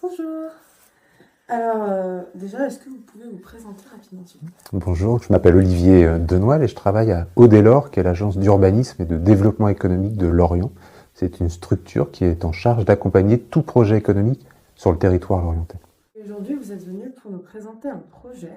Bonjour. Alors, déjà, est-ce que vous pouvez vous présenter rapidement, s'il vous plaît? Bonjour, je m'appelle Olivier Denoël et je travaille à Audelor, qui est l'agence d'urbanisme et de développement économique de Lorient. C'est une structure qui est en charge d'accompagner tout projet économique sur le territoire lorientais. Aujourd'hui, vous êtes venu pour nous présenter un projet,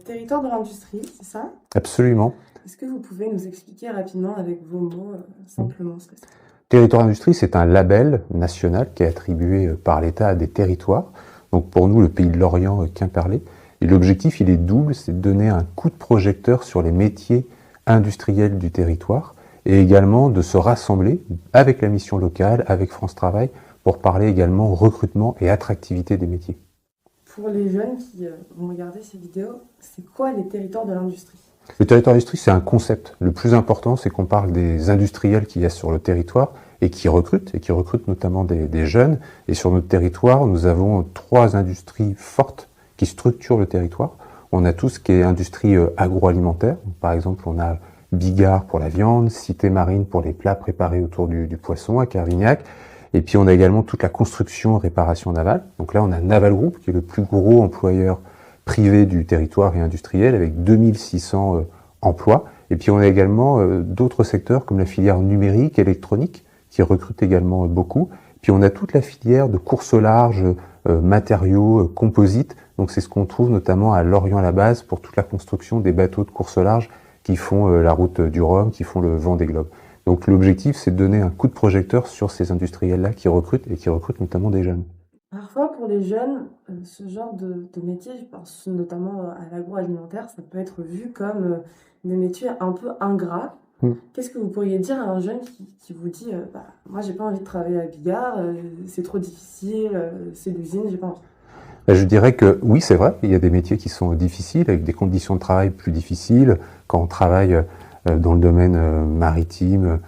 territoire de l'industrie, c'est ça? Absolument. Est-ce que vous pouvez nous expliquer rapidement avec vos mots, simplement ce que c'est? Territoire d'industrie, c'est un label national qui est attribué par l'État à des territoires. Donc pour nous, le pays de Lorient, Quimperlé. Et l'objectif, il est double, c'est de donner un coup de projecteur sur les métiers industriels du territoire et également de se rassembler avec la mission locale, avec France Travail, pour parler également recrutement et attractivité des métiers. Pour les jeunes qui vont regarder ces vidéos, c'est quoi les territoires de l'industrie? Le territoire d'industrie, c'est un concept. Le plus important, c'est qu'on parle des industriels qu'il y a sur le territoire et qui recrutent notamment des jeunes. Et sur notre territoire, nous avons 3 industries fortes qui structurent le territoire. On a tout ce qui est industrie agroalimentaire. Par exemple, on a Bigard pour la viande, Cité Marine pour les plats préparés autour du poisson à Carvignac. Et puis on a également toute la construction, réparation navale. Donc là, on a Naval Group, qui est le plus gros employeur privé du territoire et industriel, avec 2600 emplois. Et puis on a également d'autres secteurs comme la filière numérique, électronique, qui recrute également beaucoup. Puis on a toute la filière de course au large, matériaux, composites. Donc c'est ce qu'on trouve notamment à Lorient-la-Base pour toute la construction des bateaux de course au large qui font la route du Rhum, qui font le Vendée Globe. Donc l'objectif, c'est de donner un coup de projecteur sur ces industriels-là qui recrutent et qui recrutent notamment des jeunes. Parfois, pour les jeunes, ce genre de métier, je pense notamment à l'agroalimentaire, ça peut être vu comme des métiers un peu ingrats. Qu'est-ce que vous pourriez dire à un jeune qui vous dit bah, moi, j'ai pas envie de travailler à Bigard, c'est trop difficile, c'est l'usine, j'ai pas envie. Je dirais que oui, c'est vrai, il y a des métiers qui sont difficiles, avec des conditions de travail plus difficiles. Quand on travaille dans le domaine maritime,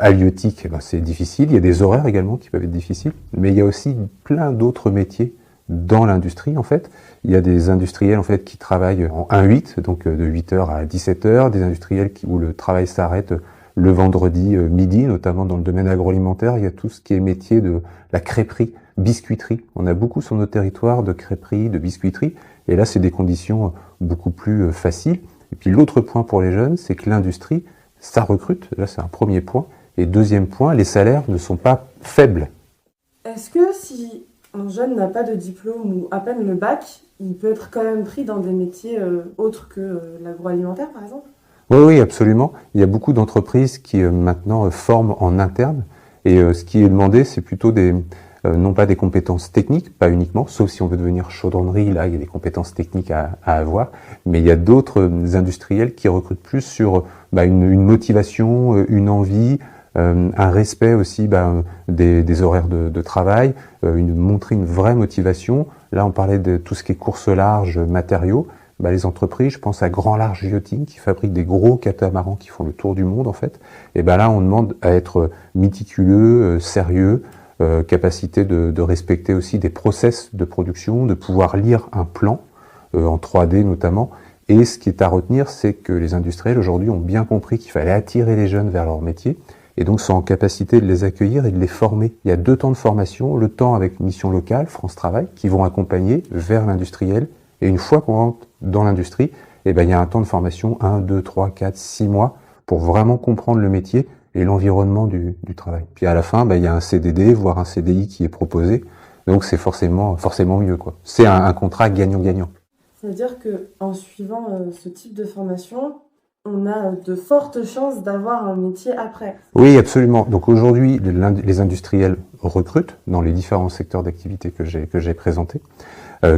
halieutique, ben c'est difficile. Il y a des horaires également qui peuvent être difficiles. Mais il y a aussi plein d'autres métiers dans l'industrie, en fait. Il y a des industriels, en fait, qui travaillent en 1-8, donc de 8h à 17h, des industriels où le travail s'arrête le vendredi midi, notamment dans le domaine agroalimentaire. Il y a tout ce qui est métier de la crêperie, biscuiterie. On a beaucoup sur notre territoire de crêperie, de biscuiterie. Et là, c'est des conditions beaucoup plus faciles. Et puis l'autre point pour les jeunes, c'est que l'industrie, ça recrute. Là, c'est un premier point. Et deuxième point, les salaires ne sont pas faibles. Est-ce que si un jeune n'a pas de diplôme ou à peine le bac, il peut être quand même pris dans des métiers autres que l'agroalimentaire, par exemple? Oui, oui, absolument. Il y a beaucoup d'entreprises qui maintenant forment en interne. Et ce qui est demandé, c'est plutôt non pas des compétences techniques, pas uniquement, sauf si on veut devenir chaudronnerie, là, il y a des compétences techniques à avoir. Mais il y a d'autres industriels qui recrutent plus sur une motivation, une envie, un respect aussi des horaires de travail, montrer une vraie motivation. Là, on parlait de tout ce qui est course large, matériaux. Les entreprises, je pense à Grand Large Yachting qui fabrique des gros catamarans qui font le tour du monde en fait. Et là, on demande à être méticuleux, sérieux, capacité de respecter aussi des process de production, de pouvoir lire un plan en 3D notamment. Et ce qui est à retenir, c'est que les industriels aujourd'hui ont bien compris qu'il fallait attirer les jeunes vers leur métier et donc sont en capacité de les accueillir et de les former. Il y a 2 temps de formation, le temps avec mission locale, France Travail, qui vont accompagner vers l'industriel. Et une fois qu'on rentre dans l'industrie, il y a un temps de formation, 1, 2, 3, 4, 6 mois, pour vraiment comprendre le métier et l'environnement du travail. Puis à la fin, il y a un CDD, voire un CDI qui est proposé. Donc c'est forcément mieux, quoi. C'est un contrat gagnant-gagnant. C'est-à-dire qu'en suivant ce type de formation, on a de fortes chances d'avoir un métier après. Oui, absolument. Donc aujourd'hui, les industriels recrutent dans les différents secteurs d'activité que j'ai présentés.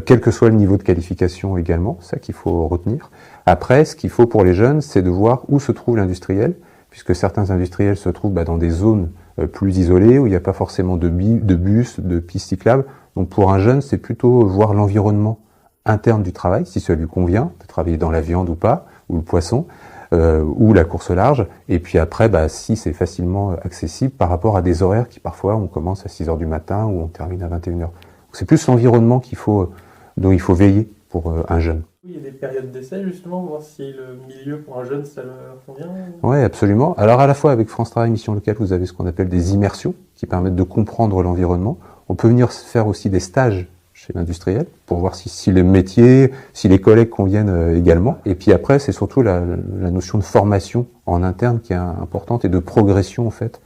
Quel que soit le niveau de qualification également, ça qu'il faut retenir. Après, ce qu'il faut pour les jeunes, c'est de voir où se trouve l'industriel, puisque certains industriels se trouvent dans des zones plus isolées, où il n'y a pas forcément de bus, de pistes cyclables. Donc pour un jeune, c'est plutôt voir l'environnement interne du travail, si ça lui convient, de travailler dans la viande ou pas, ou le poisson, ou la course au large. Et puis après, si c'est facilement accessible par rapport à des horaires qui parfois, on commence à 6h du matin ou on termine à 21h. C'est plus l'environnement dont il faut veiller pour un jeune. Il y a des périodes d'essai justement, pour voir si le milieu pour un jeune ça leur convient. Oui, absolument. Alors à la fois avec France Travail Mission Locale, vous avez ce qu'on appelle des immersions qui permettent de comprendre l'environnement. On peut venir faire aussi des stages chez l'industriel pour voir si les métiers, si les collègues conviennent également. Et puis après, c'est surtout la notion de formation en interne qui est importante et de progression en fait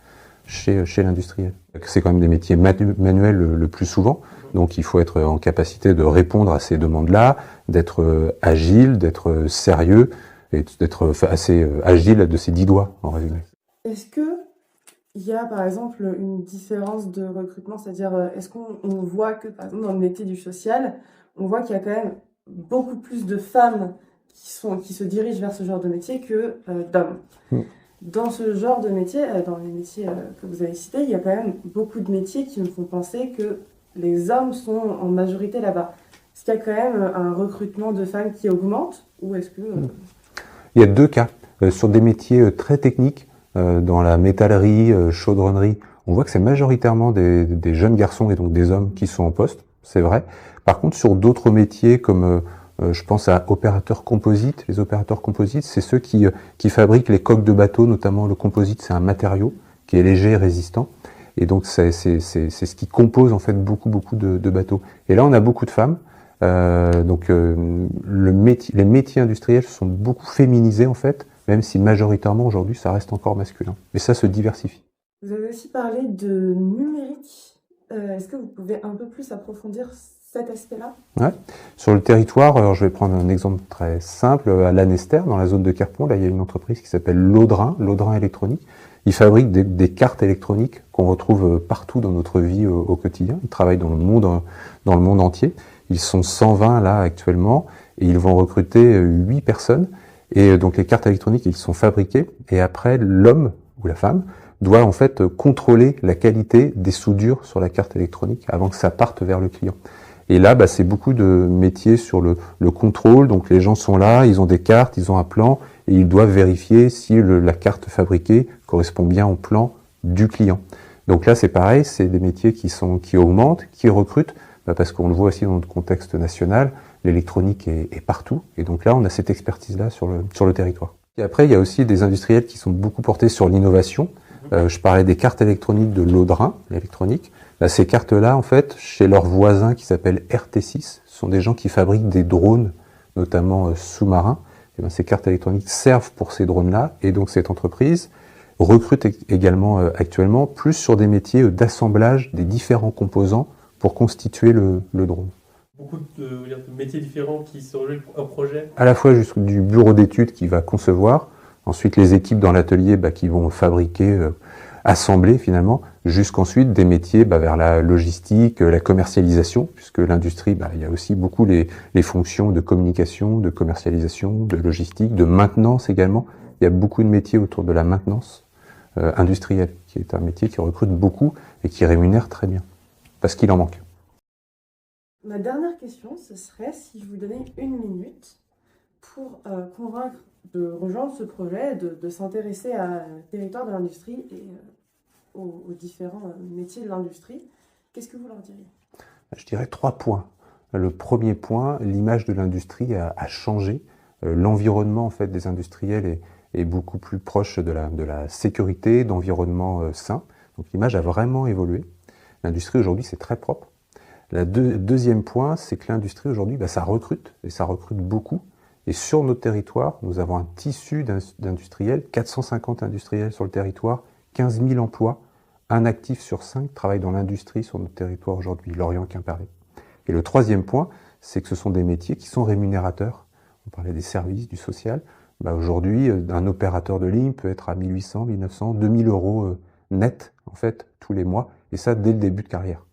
chez l'industriel. C'est quand même des métiers manuels le plus souvent, donc il faut être en capacité de répondre à ces demandes-là, d'être agile, d'être sérieux et d'être assez agile de ses 10 doigts en résumé. Est-ce que il y a par exemple une différence de recrutement, c'est-à-dire est-ce qu'on voit que par exemple dans le métier du social, on voit qu'il y a quand même beaucoup plus de femmes qui se dirigent vers ce genre de métier que d'hommes. Dans ce genre de métier, dans les métiers que vous avez cités, il y a quand même beaucoup de métiers qui me font penser que les hommes sont en majorité là-bas. Est-ce qu'il y a quand même un recrutement de femmes qui augmente ou est-ce que... Il y a 2 cas. Sur des métiers très techniques, dans la métallerie, chaudronnerie, on voit que c'est majoritairement des jeunes garçons et donc des hommes qui sont en poste, c'est vrai. Par contre, sur d'autres métiers comme je pense à opérateurs composites. Les opérateurs composites, c'est ceux qui fabriquent les coques de bateaux, notamment le composite, c'est un matériau qui est léger et résistant. Et donc c'est ce qui compose en fait beaucoup de bateaux. Et là, on a beaucoup de femmes. Les métiers industriels sont beaucoup féminisés en fait, même si majoritairement aujourd'hui ça reste encore masculin. Mais ça se diversifie. Vous avez aussi parlé de numérique. Est-ce que vous pouvez un peu plus approfondir cet aspect-là? Ouais. Sur le territoire, alors je vais prendre un exemple très simple. À Lanester, dans la zone de Querpont, là il y a une entreprise qui s'appelle Laudrin électronique. Ils fabriquent des cartes électroniques qu'on retrouve partout dans notre vie au quotidien. Ils travaillent dans le monde entier. Ils sont 120 là actuellement et ils vont recruter 8 personnes. Et donc les cartes électroniques, ils sont fabriquées et après l'homme ou la femme doit en fait contrôler la qualité des soudures sur la carte électronique avant que ça parte vers le client. Et là, c'est beaucoup de métiers sur le contrôle. Donc les gens sont là, ils ont des cartes, ils ont un plan et ils doivent vérifier si la carte fabriquée correspond bien au plan du client. Donc là, c'est pareil, c'est des métiers qui augmentent, qui recrutent, parce qu'on le voit aussi dans notre contexte national, l'électronique est partout. Et donc là, on a cette expertise-là sur le territoire. Et après, il y a aussi des industriels qui sont beaucoup portés sur l'innovation. Je parlais des cartes électroniques de Laudrin électronique. Ces cartes-là, en fait, chez leurs voisins qui s'appellent RT6, ce sont des gens qui fabriquent des drones, notamment sous-marins. Et ces cartes électroniques servent pour ces drones-là. Et donc cette entreprise recrute également actuellement plus sur des métiers d'assemblage des différents composants pour constituer le drone. Beaucoup de métiers différents qui se rejoignent pour un projet. À la fois du bureau d'études qui va concevoir, ensuite les équipes dans l'atelier qui vont fabriquer, assembler finalement, jusqu'ensuite des métiers vers la logistique, la commercialisation, puisque l'industrie, il y a aussi beaucoup les fonctions de communication, de commercialisation, de logistique, de maintenance également. Il y a beaucoup de métiers autour de la maintenance industrielle, qui est un métier qui recrute beaucoup et qui rémunère très bien, parce qu'il en manque. Ma dernière question, ce serait si je vous donnais 1 minute pour convaincre de rejoindre ce projet, de s'intéresser à le territoire de l'industrie et aux différents métiers de l'industrie, qu'est-ce que vous leur diriez? Je dirais 3 points. Le premier point, l'image de l'industrie a changé. L'environnement en fait des industriels est beaucoup plus proche de la sécurité, d'environnement sain. Donc l'image a vraiment évolué. L'industrie aujourd'hui, c'est très propre. Le deuxième point, c'est que l'industrie aujourd'hui, ça recrute, et ça recrute beaucoup. Et sur notre territoire, nous avons un tissu d'industriels, 450 industriels sur le territoire, 15 000 emplois, un actif sur 5 travaille dans l'industrie sur notre territoire aujourd'hui, Lorient-Quimperlé. Et le troisième point, c'est que ce sont des métiers qui sont rémunérateurs. On parlait des services, du social. Aujourd'hui, un opérateur de ligne peut être à 1 800, 1 900, 2 000 euros net, en fait, tous les mois, et ça dès le début de carrière.